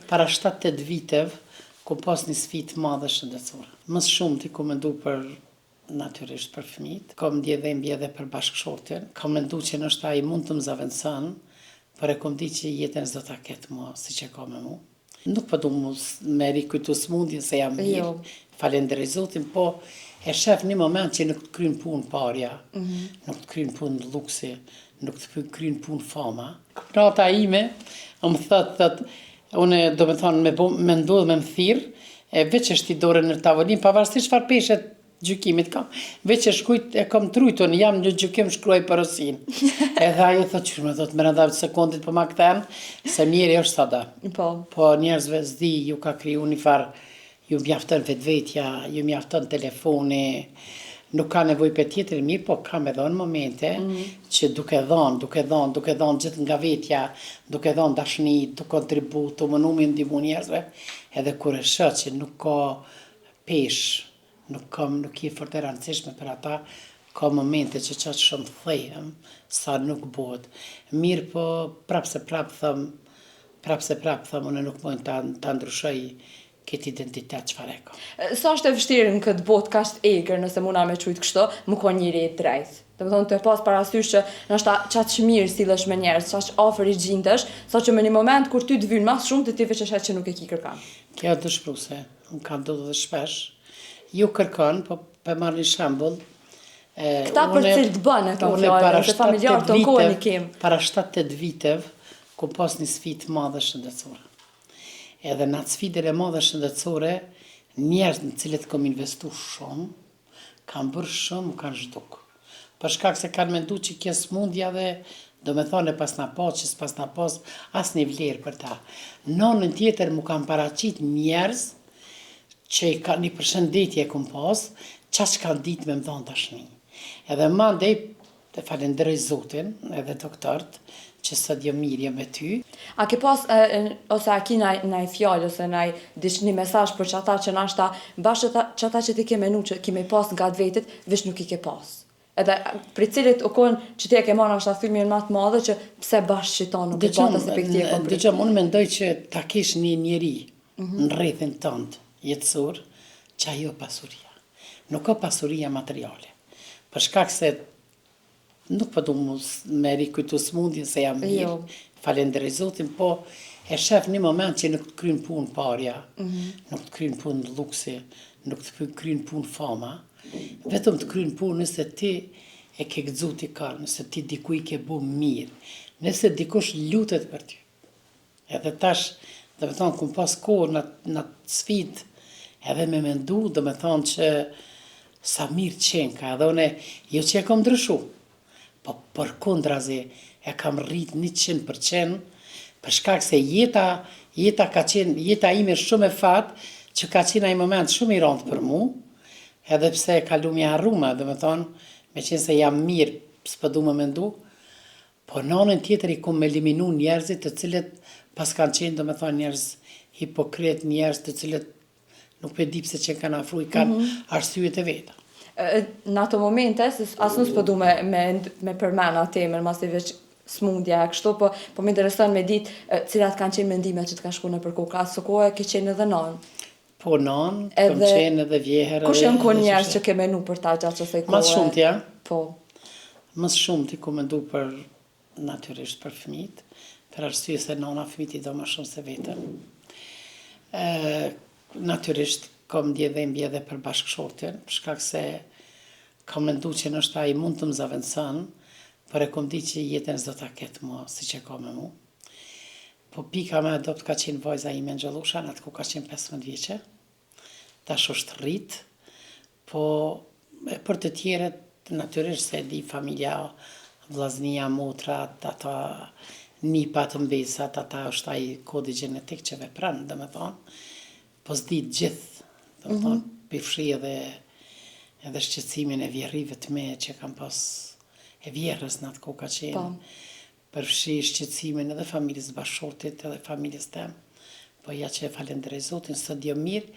Para 7-8 viteve, ku pas një sfidë madhe shëndetësore. Më shumë ti ku mendu për natyrisht për fëmijët, kam ndje dhimbje edhe për bashkëshortin, kam mendu që nështë ai mund të më zaventësan, por e kom di që jetën s'do ta ketë më si që ka me mu. Nuk po du me rikujtu smundjen se jam mirë, falenderoj Zotin, po e shef një moment që nuk të kryen punë parja, nuk të kryen punë luksi, nuk të kryen punë fama. Nata ime, më thot, unë do me thonë me ndodhë me më thirë, veç është i dore në tavolin, pavarësisht çfarë peshet gjykimit kam, veç e shkujt e kam trujton, jam në gjykim shkruaj porosin. Edhe ajo thot që me thot me rënda sekundit po ma këthen, se mirë është sada. Po njerëzve zdi ju ka kriju një farë, ju mjafton vetvetja, ju mjafton telefoni, nuk ka nevoj për tjetër mirë, po kam edhe në momente që duke dhonë gjithë nga vetja, duke dhonë dashni, duke kontribu, të mënu me ndihmu njerëzve, edhe kur e shë që nuk ka pesh, nuk je fort e rëndësishme për ata, ka momente që qatë shumë thehem, sa nuk bëhet. Mirë po prapë se prapë thëm, unë nuk mund të ndryshoj këtë identitet çfarë e ka. Sa është e vështirë në këtë botë kaq të egër, nëse muna me qujtë kështu, më ka njëri i drejtë. Do të thonë të pas parasysh që nështë qatë shmirë sillesh me njerëz, qatë afër i gjindesh, sa që me një moment kur ty të vynë mas shumë, të ti veç e shet që nuk e ki kërkan. Kjo dëshpruse, më ka ndodhur dhe shpesh. Ju kërkan, po për marrë një shembull. Këta për cilë të bënë e kam fjallën, se familjarë të kohën i kem. Para 7-8 viteve, ku pas një sfidë madhe shëndetësore. Edhe në atë sfidën e madhe shëndetësore, njerëz në cilët kom investu shumë, kam bërë shumë, kanë zhduk. Për shkak se kanë mendu që kjo smundja dhe do me thone pas na pas, që s'pas na pas, as një vlerë për ta. Nonën tjetër mu kam paraqit njerëz që i ka një përshëndetje kom pas, qa që kanë ditë me më dhonë dashni. Edhe mandej, të falenderoj Zotin, edhe doktorët, që sot jo mirje me ty. A ke pas, ose a ki naj fjallë, ose një mesazh për qata që nashta, bashkë qata që ti ke menu që kime pas nga të vetit, vish nuk i ke pas. Edhe për cilit u konë që ti e ke marrë nashta thymjen më të madhe që pse bashkë që ta nuk i pata se për këti e kom. Dëgjom, unë mendoj që ta kesh një njeri në rrethin tënd jetësor, që ajo pasuria. Nuk ka pasuria materiale. Për shkak se nuk po du me rikujtu smundjen se jam mirë, falenderoj Zotin, po e shef një moment që nuk të kryen punë parja, nuk të kryen punë luksi, nuk të kryen punë fama, vetëm të kryen punë nëse ti e ke gëzu t'i kanë, nëse ti dikuj ke bu mirë, nëse dikush lutet për ty. Edhe tash, dhe me thonë, kum pas kohë në sfidë, edhe me mendu, dhe me thonë që sa mirë qenë ka, edhe une, jo që e kom ndryshu, po për kundrazi e kam rrit 100%, për shkak se jeta ime shumë e fat, që ka qenë ai moment shumë i rëndë për mu, edhe pse kalu mi harruma, dhe me thonë, me qenë se jam mirë, s'po du me mendu, po nanën tjetër i kom eliminu njerëzit të cilët pas kanë qenë, dhe me thonë, njerëz hipokrit, njerëz të cilët nuk për di pse që kanë afru, i kanë arsyet e veta. Në ato momente, asë nësë përdu me përmena temën, mas i veç smundja e kështu, po më interesën me ditë cilat kanë qenë mendime që të ka shku në për kokë, asë kohë ke qenë edhe nanë. Po nanë, kam qenë edhe vjeher. Kush janë konë njerës që ke menu për ta gjatë që thej kohë? Mas shumë tja. Po. Mas shumë ti ku mendu për natyrisht për fëmijët, për arsye se nona fëmijët i do ma shumë se vetën. Natyrisht, kam ndje dhimbje edhe për bashkëshortin, për shkak se kam mendu që nështë ai mund të më zaventësan, por e kom di që jetën s'do ta ketë më si që ka me mu. Po pika me adopt ka qenë vajza ime në Gjallusha, në atë ku ka qenë 15 vjeqe, tash është rrit, po për të tjeret, natyrisht se di familja, vllaznia, motrat, ata nipat, mbesat, ata është ai kodi gjenetik që vepran, dhe me thonë, po s'di gjithë, dhe me thonë, përfshi edhe shqecimin e vjerrive të me që kam pas e vjerës në atë ko ka qenë, përfshi shqecimin edhe familjes bashkëshortit edhe familjes tem, po ja që e falenderoj Zotin, sot jo mirë,